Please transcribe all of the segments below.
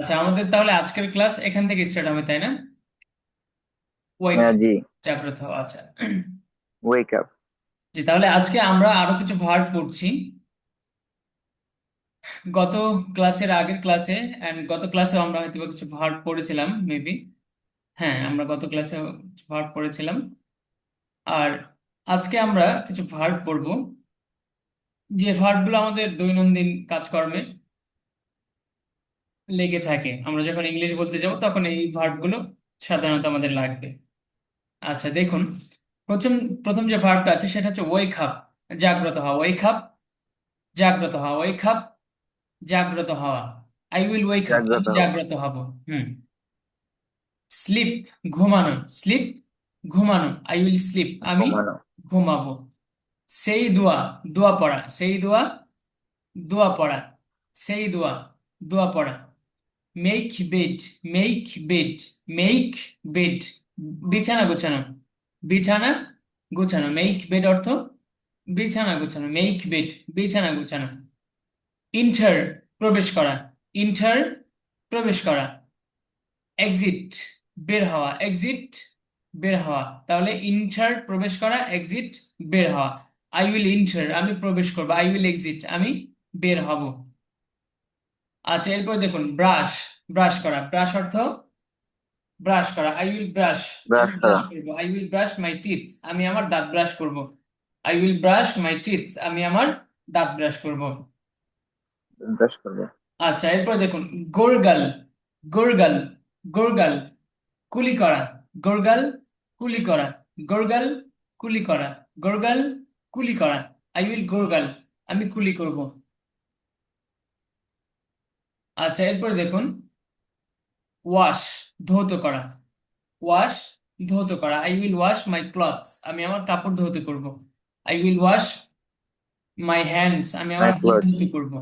আচ্ছা, আমাদের তাহলে আজকের ক্লাস এখান থেকে স্টার্ট হবে, তাই না? ওয়েক, হ্যাঁ, জি। জাগ্রত হওয়া। আচ্ছা, ওয়েক আপ। জি, তাহলে আজকে আমরা আরো কিছু ভার্ব পড়ছি। গত ক্লাসের আগের ক্লাসে এন্ড গত ক্লাসেও আমরা হয়তো বা কিছু ভার্ব পড়েছিলাম মেবি। হ্যাঁ, আমরা গত ক্লাসে কিছু ভার্ব পড়েছিলাম। আর আজকে আমরা কিছু ভার্ব পড়বো, যে ভার্বগুলো আমাদের দৈনন্দিন কাজকর্মে লেগে থাকে। আমরা যখন ইংলিশ বলতে যাব তখন এই ভার্বগুলো সাধারণত আমাদের লাগবে। আচ্ছা, দেখুন, প্রথম প্রথম যে ভার্বটা আছে সেটা হচ্ছে ওয়েক আপ, জাগ্রত হওয়া। ওয়েক আপ, জাগ্রত হওয়া। ওয়েক আপ, জাগ্রত হওয়া। আই উইল ওয়েক আপ, জাগ্রত আমি হও। জাগ্রত হব। হুম। স্লিপ, ঘুমানো। স্লিপ, ঘুমানো। আই উইল স্লিপ, আমি ঘুমানো। ঘুমাবো। সেই দোয়া, দোয়া পড়া। সেই দোয়া, দোয়া পড়া। সেই দোয়া, দোয়া পড়া। Make bed, make bed, make bed, বিছানা গোছানো। বিছানা গোছানো। মেক বেড অর্থ বিছানা গোছানো। মেক বেড, বিছানা গোছানো। ইন্টার, প্রবেশ করা। ইন্টার, প্রবেশ করা। এক্সিট, বের হওয়া। এক্সিট, বের হওয়া। তাহলে ইন্টার, প্রবেশ করা। এক্সিট, বের হওয়া। আই উইল ইন্টার, আমি প্রবেশ করবো। আই উইল এক্সিট, আমি বের হব। আচ্ছা, এরপর দেখুন, ব্রাশ, ব্রাশ করা। ব্রাশ অর্থ ব্রাশ করা। আই উইল ব্রাশ, আমি ব্রাশ ব্রাশ করা। করবো। I will brush my teeth, আমি আমার দাঁত ব্রাশ করব। I will brush my teeth, আমি আমার দাঁত ব্রাশ করব। ব্রাশ করবে। আচ্ছা, এরপর দেখুন, গোরগাল, গোরগাল, গোরগাল, কুলি করা। গোরগাল, কুলি করা। গোরগাল, কুলি করা। গোরগাল, কুলি করা। আই উইল গোরগাল, আমি কুলি করব। আচ্ছা, এরপর দেখুন, ওয়াশ, ধৌত করা। ওয়াশ, ধৌত করা। I will wash my clothes, আমি আমার কাপড় ধৌত করব। I will wash my hands, আমি আমার মাই হাত ক্লথ। ধৌত করব।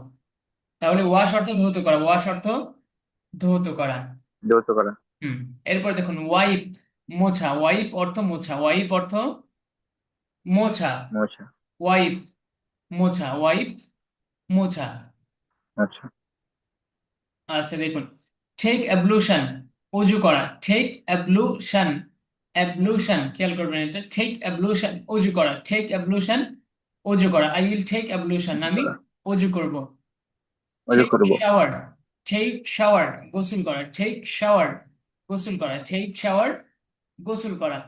তাহলে ওয়াশ অর্থ ধৌত করা। ওয়াশ অর্থ ধৌত করা। যৌথ করা। হুম। এরপর দেখুন, ওয়াইপ, মোছা। ওয়াইপ অর্থ মোছা। ওয়াইপ অর্থ মোছা। মোছা। ওয়াইপ, মোছা। ওয়াইপ, মোছা। আচ্ছা। আচ্ছা, দেখুন, টেক অ্যাবলুশন, অজু করা। টেক অ্যাবলুশন, অ্যাবলুশন, খেয়াল করবেন এটা। টেক অ্যাবলুশন, অজু করা। টেক অ্যাবলুশন, অজু করা। আই উইল টেক অ্যাবলুশন, যৌথ আমি করা। অজু করব। অজু টেক করব। শাওয়ার, টেক শাওয়ার, গোসল করা। টেক শাওয়ার, গোসল করা। টেক শাওয়ার, গোসল করা।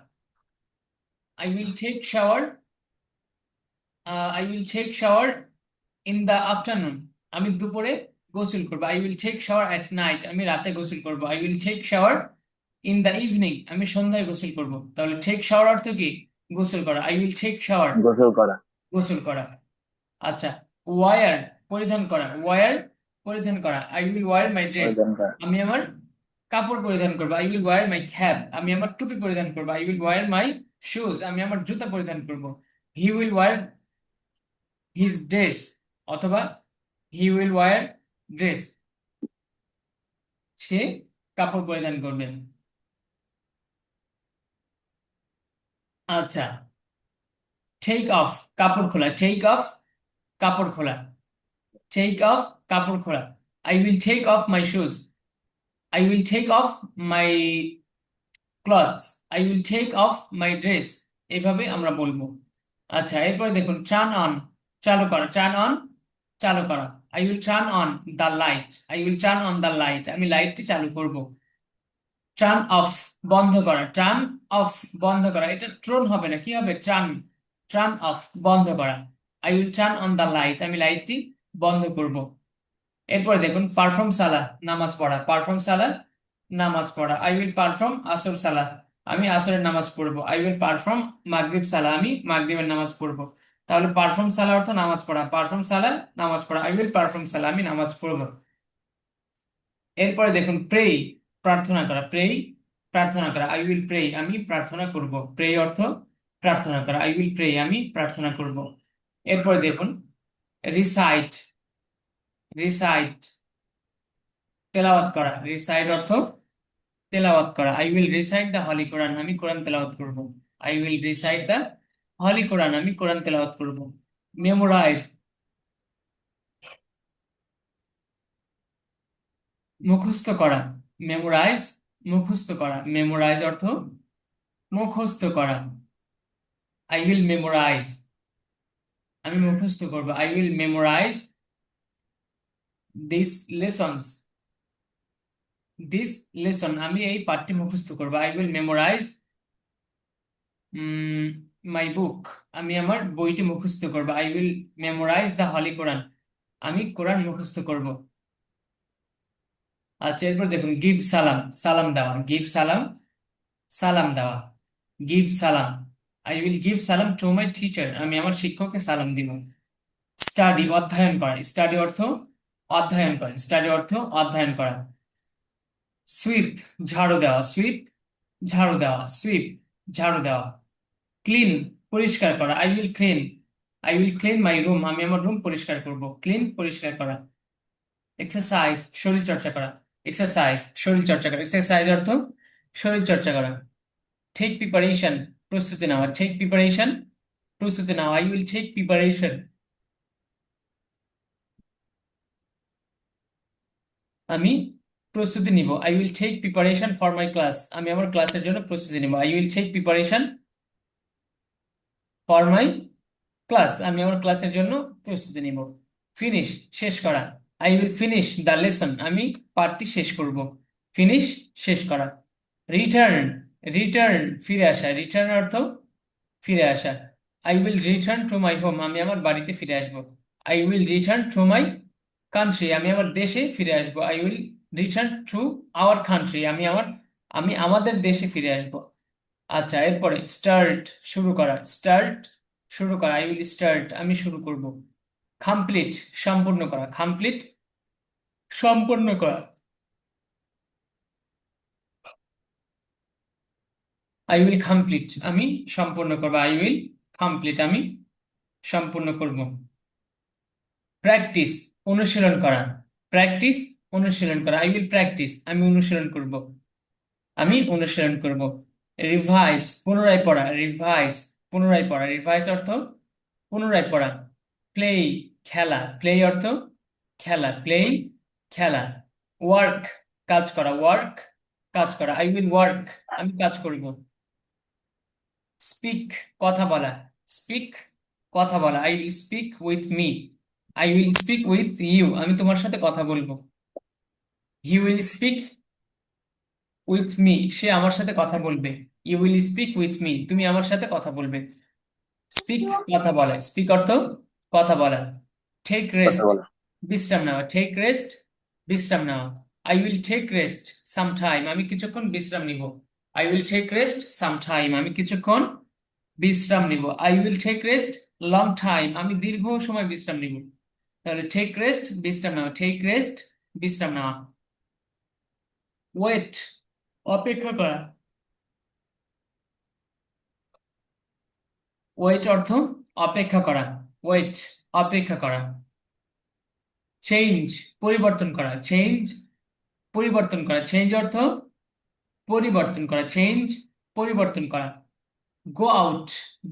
I will take shower, I will take shower in the afternoon, আমি দুপুরে গোসল করবো। I will take shower at night, আমি রাতে গোসল করবো। I will take shower in the evening, আমি সন্ধ্যায় গোসল করব। তাহলে টেক শাওয়ার অর্থ কি? গোসল করা। আই উইল টেক শাওয়ার, গোসল করা। গোসল করা। আচ্ছা, ওয়ার, পরিধান করা। ওয়ার, পরিধান করা। I will wear my dress, পরিধান করা। আমি আমার কাপড় পরিধান করবো। I will wear my cap, আমি আমার টুপি পরিধান করবো। I will wear my shoes, আমি আমার জুতা পরিধান করব। He will wear his dress, অথবা হি উইল ওয়ার ড্রেস, সে কাপড় পরিধান করবে। আচ্ছা, টেক অফ, কাপড় খোলা। টেক অফ, কাপড় খোলা। টেক অফ, কাপড় খোলা। I will take off my shoes, I will take off my clothes, I will take off my dress, এইভাবে আমরা বলবো। আচ্ছা, এরপরে দেখুন, টার্ন অন, চালু করা। টার্ন অন, চালু করা। I will turn on the light, I will turn on the light, আমি লাইটটি চালু করব। টার্ন অফ, বন্ধ করা। টার্ন অফ, বন্ধ করা। এটা ট্রোন হবে না, কি হবে? টার্ন, টার্ন অফ, বন্ধ করা। I will turn on the light, আমি লাইটটি বন্ধ করব। এরপরে দেখুন, পারফর্ম সালা, নামাজ পড়া। পারফর্ম সালা, নামাজ পড়া। আই উইল পারফর্ম আসর সালা, আমি আসরের নামাজ পড়বো। আই উইল পারফর্ম মাগরিব সালা, আমি মাগরিবের নামাজ পড়বো। তাহলে পারফর্ম সালা অর্থ নামাজ পড়া। পারফর্ম সালা, নামাজ পড়া। আই উইল পারফর্ম সালা, আমি নামাজ পড়বো। এরপরে দেখুন, প্রে, প্রার্থনা করা। প্রে, প্রার্থনা করা। আই উইল প্রে, আমি প্রার্থনা করব। প্রে অর্থ প্রার্থনা করা। আই উইল প্রে, আমি প্রার্থনা করব। এরপরে দেখুন, রিসাইট, রিসাইট, তেলাওয়াত করা। রিসাইট অর্থ তেলাওয়াত করা। I will recite the holy Quran, আমি কোরআন তেলাওয়াত করব। I will recite the holy Quran, আমি কোরআন তেলাওয়াত করব। মেমোরাইজ, মুখস্থ করা, মেমোরাইজ, মুখস্থ করা, মেমোরাইজ অর্থ মুখস্থ করা। আই উইল মেমোরাইজ, আমি মুখস্থ করব। I will memorise this lessons, this lesson, আমি এই পাঠটি মুখস্থ করব। I will memorise my book, আমি আমার বইটি মুখস্থ করব। I will memorise the holy Quran, আমি কোরআন মুখস্থ করব। আচ্ছা, এরপর দেখুন গিভ সালাম, সালাম দেওয়া, গিভ সালাম, সালাম দেওয়া, গিভ সালাম। আই উইল গিভ সালাম টু মাই টিচার, আমি আমার শিক্ষককে সালাম দিব। স্টাডি, অধ্যয়ন করা, স্টাডি অর্থ অধ্যয়ন করা, স্টাডি অর্থ অধ্যয়ন করা। সুইপ, ঝাড়ু দেওয়া, সুইপ, ঝাড়ু দেওয়া, সুইপ, ঝাড়ু দেওয়া। ক্লিন, পরিষ্কার করা, I will clean, I will clean my room, আমি আমার রুম পরিষ্কার করব। ক্লিন, পরিষ্কার করা। এক্সারসাইজ, শরীর চর্চা করা, এক্সারসাইজ, শরীর চর্চা করা, এক্সারসাইজ অর্থ শরীর চর্চা করা। টেক প্রিপারেশন, প্রস্তুতি নেওয়া, টেক প্রিপারেশন, প্রস্তুতি নেওয়া। আই উইল টেক প্রিপারেশন, আমি প্রস্তুতি নিব। I will take preparation for my class, আমি আমার ক্লাসের জন্য প্রস্তুতি নিব। I will take preparation for my class, আমি আমার ক্লাসের জন্য প্রস্তুতি নিব। ফিনিশ, শেষ করা, I will finish the lesson, আমি পাঠটি শেষ করব। ফিনিশ, শেষ করা। রিটার্ন, রিটার্ন, ফিরে আসা, রিটার্ন অর্থ ফিরে আসা। I will return to my home, আমি আমার বাড়িতে ফিরে আসব। I will return to my country, আমি আমার দেশে ফিরে আসব। I will return to our country, আমি আমাদের দেশে ফিরে আসব। আচ্ছা, এরপরে স্টার্ট, শুরু করা, স্টার্ট, শুরু করা, আই উইল স্টার্ট, আমি শুরু করব। কমপ্লিট, সম্পূর্ণ করা, কমপ্লিট, সম্পূর্ণ করা। আই উইল কমপ্লিট, আমি সম্পূর্ণ করব। আই উইল কমপ্লিট, আমি সম্পূর্ণ করব। প্র্যাকটিস, অনুশীলন করা, প্র্যাকটিস, অনুশীলন করা। আই উইল প্র্যাকটিস, আমি অনুশীলন করব, আমি অনুশীলন করব। রিভাইজ, পুনরায় পড়া, রিভাইজ, পুনরায় পড়া, রিভাইজ অর্থ পুনরায় পড়া। প্লে, খেলা, প্লে অর্থ খেলা, প্লে, খেলা। ওয়ার্ক, কাজ করা, ওয়ার্ক, কাজ করা। আই উইল ওয়ার্ক, আমি কাজ করব। স্পিক, কথা বলা, স্পিক, কথা বলা। I will speak with me, I will speak with you, আমি তোমার সাথে কথা বলবো। He will speak with me, সে আমার সাথে কথা বলবে। You will speak with me, তুমি আমার সাথে কথা বলবে। স্পিক, কথা বলা, স্পিক অর্থ কথা বলা। টেক কথা রেস্ট, বলা। বিশ্রাম নেওয়া, টেক রেস্ট, বিশ্রাম নেওয়া। I will take rest some time, আমি কিছুক্ষণ বিশ্রাম নিব। I will take rest some time, আমি কিছুক্ষণ বিশ্রাম নিব। I will take rest long time, আমি দীর্ঘ সময় বিশ্রাম নিব। তাহলে টেক রেস্ট, বিশ্রাম নেওয়া, টেক রেস্ট, বিশ্রাম নেওয়া। ওয়েট, অপেক্ষা করা, ওয়েট অর্থ অপেক্ষা করা, ওয়েট, অপেক্ষা করা। চেঞ্জ, পরিবর্তন করা, চেঞ্জ, পরিবর্তন করা, চেঞ্জ অর্থ পরিবর্তন করা, চেঞ্জ, পরিবর্তন করা। গো আউট,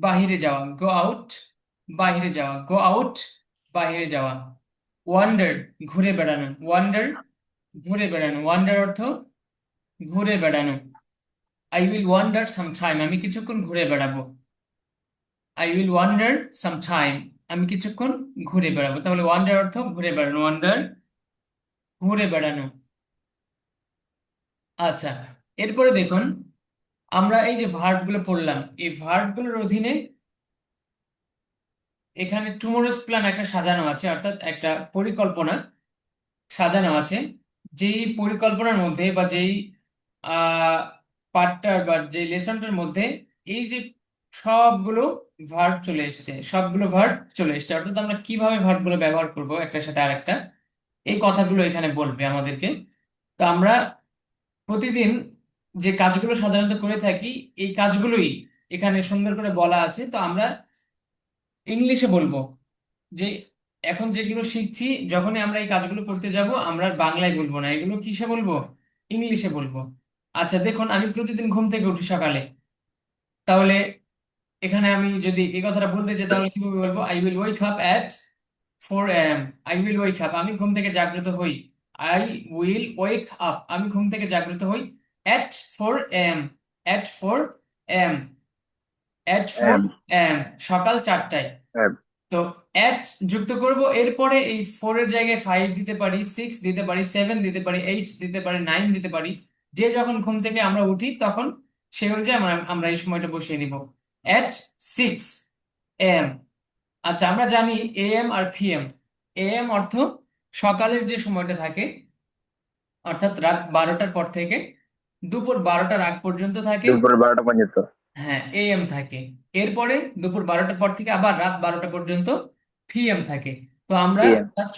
বাহিরে যাওয়া, গো আউট, বাহিরে যাওয়া, গো আউট, বাহিরে যাওয়া। ওয়ান্ডার, ঘুরে বেড়ানো, ওয়ান্ডার, ঘুরে বেড়ানো, ওয়ান্ডার অর্থ ঘুরে বেড়ানো। I will wonder some time, আমি কিছুক্ষণ ঘুরে বেড়াবো। I will wonder some time, আমি কিছুক্ষণ ঘুরে বেড়াবো। তাহলে ওয়ান্ডার অর্থ ঘুরে বেড়ানো, ওয়ান্ডার, ঘুরে বেড়ানো। আচ্ছা, এরপরে দেখুন, আমরা এই যে ভার্ব গুলো পড়লাম, এই ভার্ব গুলোর অধীনে এখানে টুমোরোজ প্ল্যান একটা সাজানো আছে, অর্থাৎ একটা পরিকল্পনা সাজানো আছে। যেই পরিকল্পনার মধ্যে বা যেই আহ পার্টটার বা যেই লেসনটার মধ্যে এই যে সবগুলো ভার্ব চলে এসেছে, সবগুলো ভার্ব চলে এসেছে, অর্থাৎ আমরা কিভাবে ভার্ব গুলো ব্যবহার করব একটার সাথে আরেকটা, এই কথাগুলো এখানে বলবে আমাদেরকে। তো আমরা প্রতিদিন যে কাজগুলো সাধারণত করে থাকি, এই কাজগুলোই এখানে সুন্দর করে বলা আছে। তো আমরা ইংলিশে বলবো যে এখন যেগুলো শিখছি, যখনই আমরা এই কাজগুলো করতে যাব, আমরা আর বাংলায় বলবো না, এগুলো কিসে বলবো, ইংলিশে বলবো। আচ্ছা দেখুন, আমি প্রতিদিন ঘুম থেকে উঠি সকালে, তাহলে এখানে আমি যদি এই কথাটা বলতে চাই তাহলে কিভাবে বলবো? I will wake up at 4 AM, I will wake up, আমি ঘুম থেকে জাগ্রত হই। আই উইল ওয়েক আপ, আমি ঘুম থেকে জাগ্রত হই at 4 AM, at 4 AM, at four am, M সকাল 4টায়। am, তো এট যুক্ত করব, এরপরে এই 4 এর জায়গায় 5 দিতে পারি, 6 দিতে পারি, 7 দিতে পারি, 8 দিতে পারি, 9 দিতে পারি। যে যখন ঘুম থেকে আমরা উঠি তখন সেই অনুযায়ী আমরা আমরা এই সময়টা বসিয়ে নিব। এট 6 AM। আচ্ছা, আমরা জানি AM আর PM। AM অর্থ সকালের যে সময়টা থাকে, অর্থাৎ রাত 12টার পর থেকে দুপুর 12টার আগ পর্যন্ত থাকে। দুপুর 12টা পর্যন্ত। হ্যাঁ, AM থাকে। এরপরে দুপুর 12টার পর থেকে আবার রাত 12টা পর্যন্ত PM থাকে। তো আমরা PM, তার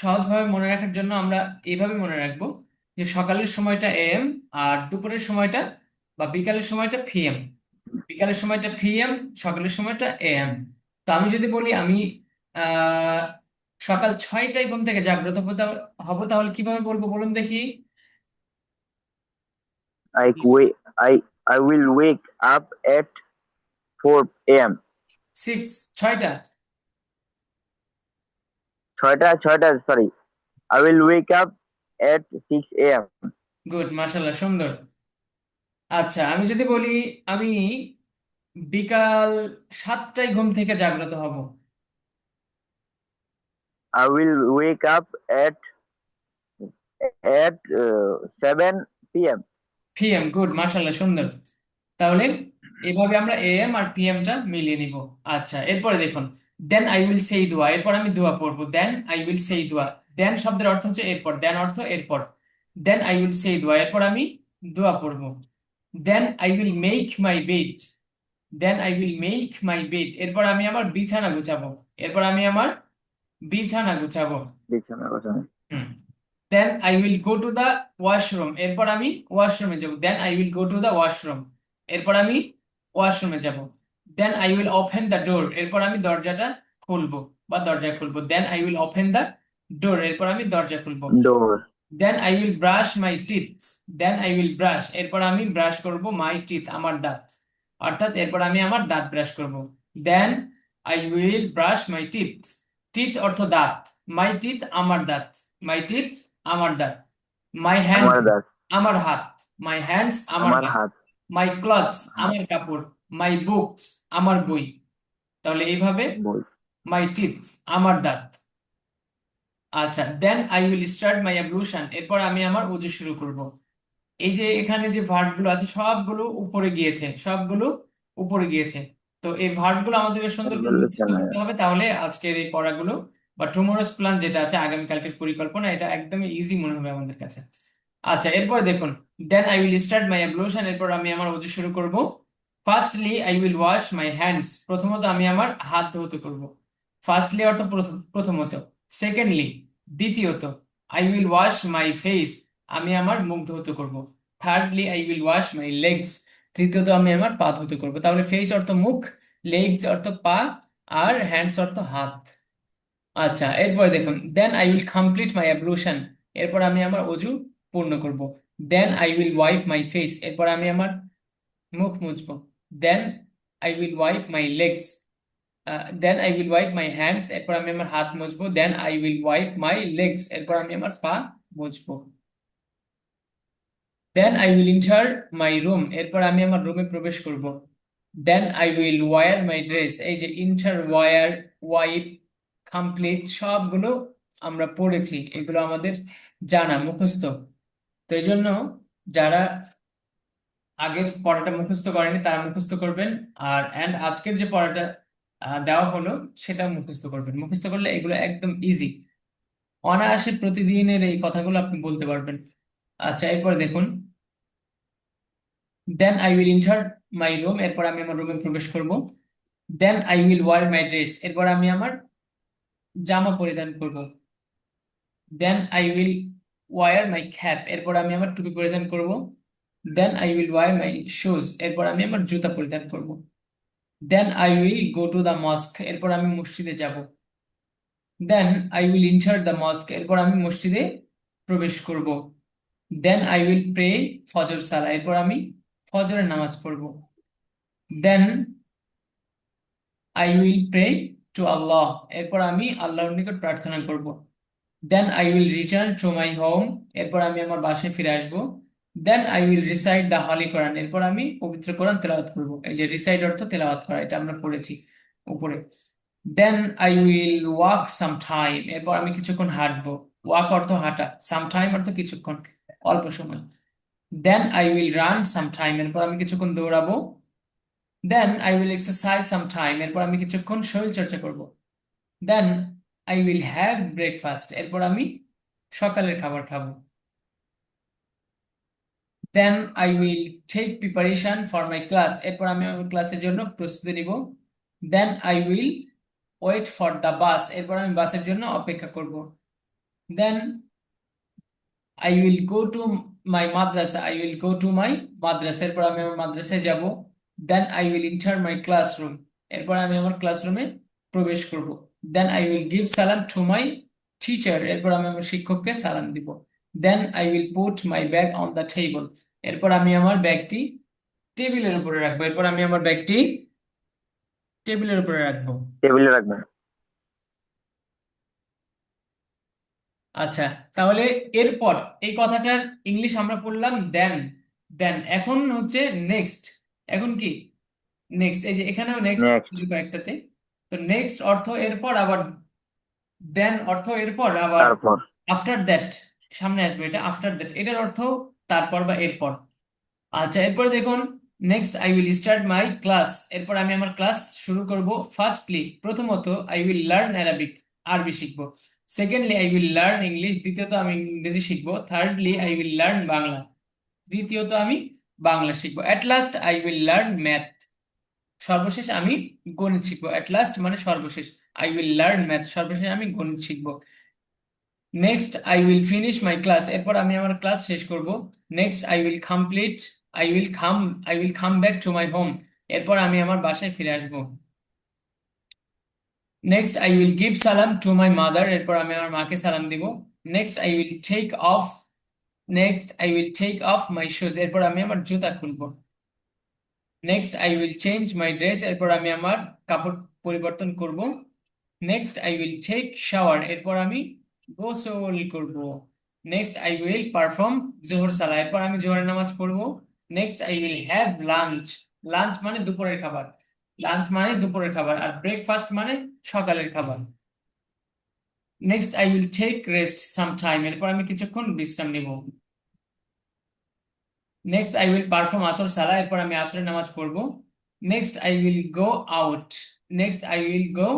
সহজভাবে মনে রাখার জন্য আমরা এইভাবে মনে রাখবো যে সকালের সময়টা AM আর দুপুরের সময়টা বা বিকালের সময়টা PM। বিকালের সময়টা PM, সকালের সময়টা AM। তো আমি যদি বলি আমি আহ সকাল 6টায় ঘুম থেকে জাগ্রত হব, তাহলে কিভাবে বলবো বলুন দেখি? I will wake up at 4 a.m. 6, 6টা। 6টা, sorry. I will wake up at 6 a.m. Good, মাশাল্লাহ, সুন্দর। আচ্ছা, আমি যদি বলি আমি বিকাল 7টায় ঘুম থেকে জাগ্রত হব। I will wake up at 7 p.m. PM, good, মাশাল্লাহ, সুন্দর। তাহলে এভাবে আমরা AM আর PMটা মিলিয়ে নিব। আচ্ছা, এরপরে দেখুন, দেন আই উইল সেই দোয়া, এরপর আমি দোয়া পড়বো। দেন আই উইল সেই দোয়া, দেন শব্দের অর্থ হচ্ছে এরপর, দেন অর্থ এরপর। দেন আই উইল সেই দোয়া, এরপর আমি দোয়া পড়বো। Then I will make my bed, then I will make my bed, এরপর আমি আমার বিছানা গুছাবো। এরপর আমি আমার বিছানা গুছাবো। বিছানা গোছানো। Then I will go to the washroom, এরপর আমি ওয়াশরুমে যাব। Then I will go to the washroom, এরপর আমি ওয়াশরুমে যাব। Then I will open the door, এরপর আমি দরজাটা খুলবো বা দরজা খুলবো। Then I will open the door, এরপর আমি দরজা খুলবো। Door, then I will brush my teeth, then I will brush, এরপর আমি ব্রাশ করব মাই টিথ, আমার দাঁত। অর্থাৎ এরপর আমি আমার দাঁত ব্রাশ করব। Then I will brush my teeth, teeth অর্থ দাঁত, মাই টিথ আমার দাঁত, মাই টিথ আমার দাঁত। মাই হ্যান্ড আমার দাঁত, আমার হাত, মাই হ্যান্ডস আমার আমার হাত। হাত, মাই ক্লথস হাত, আমার কাপড়, মাই বুকস আমার বই। তাহলে এইভাবে বই। মাই টিথ আমার দাঁত। আচ্ছা, then I will start my ablution, এরপর আমি আমার ওযু শুরু করব। এই যে এখানে যে ভার্ব গুলো আছে সবগুলো উপরে গিয়েছে, সবগুলো উপরে গিয়েছে। তো এই ভার্ব গুলো আমাদেরকে সুন্দর করে এগুলো মুখস্থ চেনা করতে যায়। হবে, তাহলে আজকের এই পড়াগুলো বা টুমোরোস প্ল্যান যেটা আছে আগামীকালকের পরিকল্পনা, এটা একদমই ইজি মনে হবে আমাদের কাছে। আচ্ছা, এরপর দেখুন, then I will start my ablution, এরপর আমি আমার ওযু শুরু করব। Firstly I will wash my hands, প্রথমত আমি আমার হাত ধৌত করব। ফার্স্টলি অর্থ প্রথমত। সেকেন্ডলি দ্বিতীয়ত। I will wash my face, আমি আমার মুখ ধৌত করব। Thirdly I will wash my legs, তৃতীয়ত আমি আমার পা ধৌত করব। তাহলে ফেস অর্থ মুখ, লেগস অর্থ পা, আর হ্যান্ডস অর্থ হাত। আচ্ছা, এরপরে দেখুন, then I will complete my ablution, এরপর আমি আমার অজু পূর্ণ করব। Then I will wipe my face, এরপর আমি আমার মুখ মুছবো। Then I will wipe my legs, then I will wipe my hands, এরপর আমি আমার হাত মুছবো। Then I will wipe my legs, এরপর আমি আমার পা মুছবো। Then I will enter my room, এরপর আমি আমার রুমে প্রবেশ করব। Then I will wire my dress, এই যে ইন্টার, ওয়্যার, ওয়াইপ, কমপ্লিট সবগুলো আমরা পড়েছি, এগুলো আমাদের জানা মুখস্থ। তো এই জন্য যারা আগের পড়াটা মুখস্থ করেনি তারা মুখস্থ করবেন। আর আজকের যে পড়াটা দেওয়া হলো সেটা মুখস্থ করবেন। মুখস্থ করলে এগুলো একদম ইজি, অনায়াসে প্রতিদিনের এই কথাগুলো আপনি বলতে পারবেন। আচ্ছা, এরপর দেখুন, then I will enter my room, এরপর আমি আমার রুমে প্রবেশ করব। Then I will wear my dress, এরপর আমি আমার জামা পরিধান করব। Then I will wear my cap, এরপর আমি আমার টুপি পরিধান করব। Then I will wear my shoes, এরপর আমি আমার জুতা পরিধান করব। Then I will go to the mosque, এরপর আমি মসজিদে যাব। Then I will enter the mosque, এরপর আমি মসজিদে প্রবেশ করব। দেন আই উইল প্রে ফজর সালা, এরপর আমি ফজরের নামাজ পড়ব। Then I will pray to Allah, এরপর আমি আল্লাহর নিকট প্রার্থনা করব। Then I will return to my home, এরপর আমি আমার বাসায় ফিরে আসবো। Then I will recite the holy Quran, এরপর আমি পবিত্র কোরআন তেলাওয়াত করব। এই যে রিসাইট অর্থ তেলাওয়াত করা, এটা আমরা পড়েছি উপরে। Then I will walk some time, এরপর আমি কিছুক্ষণ হাঁটবো। ওয়াক অর্থ হাঁটা, সাম টাইম অর্থ কিছুক্ষণ, অল্প সময়। Then I will run some time, এরপর আমি কিছুক্ষণ দৌড়াবো। Then I will exercise some time, এরপর আমি কিছুক্ষণ শরীর চর্চা করব। Then I will have breakfast, এরপর আমি সকালের খাবার খাবো। Then I will take preparation for my class, এরপর আমি আমার ক্লাসের জন্য প্রস্তুতি নিব। Then I will wait for the bus, এরপর আমি বাসের জন্য অপেক্ষা করব। Then I will go to my Madrasa, I will go to my madrasa, এরপর আমি আমার মাদ্রাসায় যাব। Then I will enter my classroom, এরপর আমি আমার ক্লাসরুমে প্রবেশ করব। দেন আই উইল গিভ সালাম টু মাই টিচার, এরপর আমি আমার শিক্ষককে সালাম দিব। Then I will put my bag on the table, এরপর আমি আমার ব্যাগটি টেবিলের উপরে রাখবো। এরপর আমি আমার ব্যাগটি টেবিলের উপরে রাখবো। টেবিলে রাখবেন। আচ্ছা, তাহলে এরপর এই কথাটার ইংলিশ আমরা পড়লাম দেন। দেন এখন হচ্ছে নেক্সট। এখন কি নেক্সট, এই যে এখানেও নেক্সট নেক্সট। কয়েকটাতে। তো নেক্সট অর্থ এরপর, আবার দেন অর্থ এরপর, আবার তারপর। আফটার দ্যাট সামনে আসবে, এটা আফটার দ্যাট, এটার অর্থ তারপর বা এরপর। আচ্ছা, এরপর দেখুন, next I will start my class, এরপর আমি আমার ক্লাস শুরু করব। ফার্স্টলি প্রথমত আই উইল লার্ন অ্যারাবিক, আরবি শিখবো। Secondly I will learn English, দ্বিতীয়ত আমি ইংরেজি শিখবো। Thirdly I will learn Bangla, তৃতীয়ত আমি বাংলা শিখবো। At last I will learn math, সর্বশেষ আমি গণিত শিখবো। অ্যাট লাস্ট মানে সর্বশেষ, আই উইল লার্ন ম্যাথ, সর্বশেষ আমি গণিত শিখবো। Next I will finish my class, এরপর আমি আমার ক্লাস শেষ করব। Next I will complete, I will come back to my home, এরপর আমি আমার বাসায় ফিরে আসব। নেক্সট আই উইল গিভ সালাম টু মাই মাদার, এরপর আমি আমার মাকে সালাম দিব। Next I will take off, next I will take off my shoes, এরপর আমি আমার জুতা খুলবো। Next I will change my dress, এরপর আমি আমার কাপড় পরিবর্তন করব। Next I will take shower, এরপর আমি গোসল করব। নেক্সট আই উইল পারফর্ম জোহর সালা, এরপর আমি জোহরের নামাজ পড়ব। Next I will have lunch, lunch মানে দুপুরের খাবার, লাঞ্চ মানে দুপুরের খাবার, আর ব্রেকফাস্ট মানে সকালের খাবার। Next I will take rest some time, এরপর আমি কিছুক্ষণ বিশ্রাম নিব। নেক্সট আই উইল পারফর্ম আসর সালা, এরপর আমি আসরের নামাজ পড়ব। Next I will go out, next I will go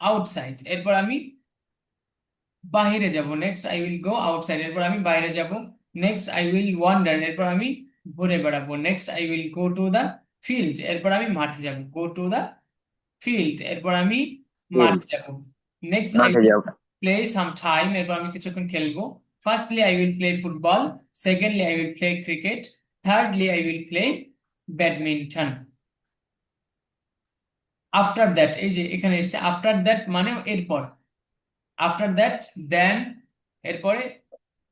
outside, এরপর আমি বাহিরে যাব। Next I will go outside, এরপর আমি বাইরে যাব। নেক্সট আই উইল ওয়ান্ডার, এরপর আমি ঘুরে বেড়াবো। Next I will go to the field, এরপর আমি মাঠে যাব। গো টু দা ফিল্ড, এরপর আমি ফিল্ড। মাঠে যাব। নেক্সট আই মাঠে উইল যাও। প্লে সাম টাইম, এরপর আমি কিছুক্ষণ খেলবো। Firstly I will play football, secondly I will play cricket, thirdly I will play badminton. After that, এই যে এখানে এসছে আফটার দ্যাট মানে এরপর। আফটার দ্যাট, দেন, এরপরে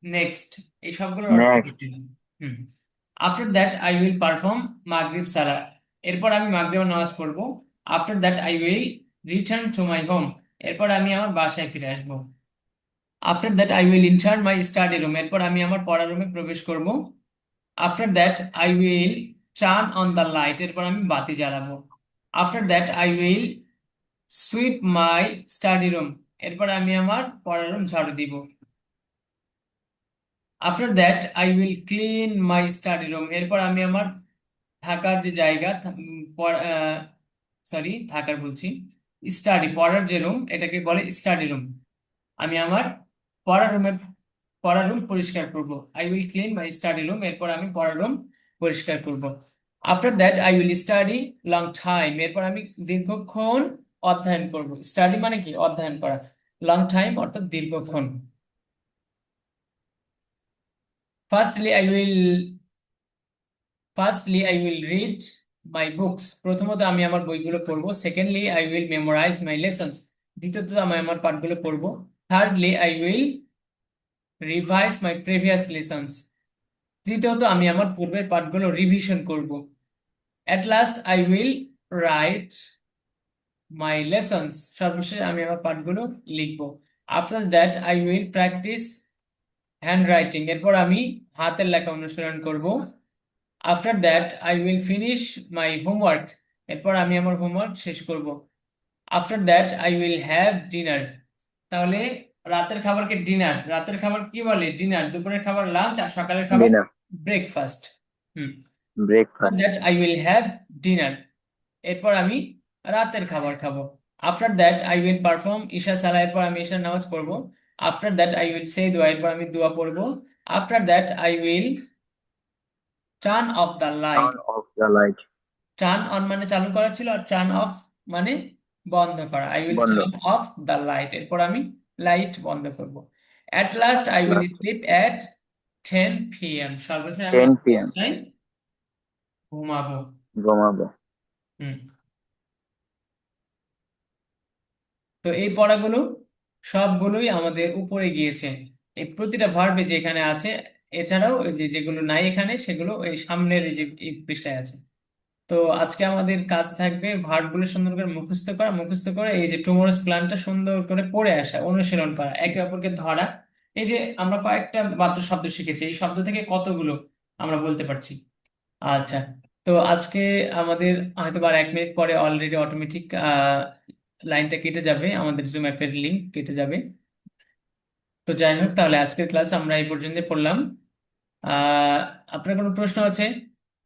নেক্সট, এই সবগুলোর অর্থ নেক্সট। একই। হুম। After that I will perform Maghrib salah, এরপর আমি মাগরিবের নামাজ পড়বো। After that I will return to my home, এরপর আমি আমার বাসায় ফিরে আসবো। After that I will enter my study room, এরপর আমি আমার পড়ার রুমে প্রবেশ করব। After that I will turn on the light, এরপর আমি বাতি জ্বালাবো। After that I will sweep my study room, এরপর আমি আমার পড়ার রুম ঝাড়ু দিব। After that I will clean my study room, এরপর আমি আমার থাকার যে জায়গা, সরি থাকার বলছি, স্টাডি পড়ার যে রুম, এটাকে বলে স্টাডি রুম। আমি আমার পড়ার রুমে, পড়ার রুম পরিষ্কার করব। I will clean my study room, এরপর আমি পড়ার রুম পরিষ্কার করব। After that I will study long time, এরপর আমি দীর্ঘক্ষণ অধ্যয়ন করব। স্টাডি মানে কি অধ্যয়ন করা, লং টাইম অর্থাৎ দীর্ঘক্ষণ। Firstly I will firstly I will read my books, প্রথমত আমি আমার বইগুলো পড়বো। Secondly I will memorise my lessons, দ্বিতীয়ত আমি আমার পাঠগুলো পড়বো। Thirdly I will revise my previous lessons, তৃতীয়ত আমি আমার পূর্বের পাঠগুলো রিভিশন করব। At last I will write my lessons, সর্বশেষ আমি আমার পাঠগুলো লিখবো। After that I will practise handwriting, এরপর আমি হাতের লেখা অনুশীলন করব। After that I will finish my homework, এরপর আমি আমার হোমওয়ার্ক শেষ করব। After that I will have dinner, তাহলে রাতের খাবারকে ডিনার, রাতের খাবার কি বলে? ডিনার। দুপুরের খাবার লাঞ্চ, আর সকালের খাবার dinner. Breakfast. Hmm. After breakfast. That I will have dinner, এরপর আমি রাতের খাবার খাবো। After that I will perform ঈশা সালা, এরপর আমি ঈশার নামাজ পড়বো। After that I will say দোয়া, এরপর আমি দোয়া পড়বো। After that I will turn off the light. Turn off the light. Turn on মানে চালু করা ছিল, আর টার্ন অফ মানে বন্ধ করা। আই উইল বন্ধ। টার্ন অফ দ্য লাইট, এরপর আমি লাইট বন্ধ করব। At last I will last. Slip at 10 p.m., সর্বশেষ আমি 10 p.m. 10টায় ঘুমাবো। ঘুমাবো। হুম। তো এই পড়াগুলো সবগুলোই আমাদের উপরে গিয়েছে, এই প্রতিটা ভার্বে যে এখানে আছে। এছাড়াও এই যে যেগুলো নাই এখানে, সেগুলো এই সামনের এই যে এই পৃষ্ঠায় আছে। তো আজকে আমাদের কাজ থাকবে ভার্বগুলো সুন্দর করে মুখস্থ করা, মুখস্থ করে এই যে টুমোরোস প্ল্যানটা সুন্দর করে পড়ে আসা, অনুশীলন করা, একে অপরকে ধরা। এই যে আমরা কয়েকটা মাত্র শব্দ শিখেছি, এই শব্দ থেকে কতগুলো আমরা বলতে পারছি। আচ্ছা। তো আজকে আমাদের হয়তো বা 1 মিনিট পরে অলরেডি অটোমেটিক লাইনটা কেটে যাবে, আমাদের জুম অ্যাপের লিংক কেটে যাবে। তো যাই হোক, তাহলে আজকের ক্লাস আমরা এই পর্যন্ত পড়লাম। আহ আপনার কোনো প্রশ্ন আছে?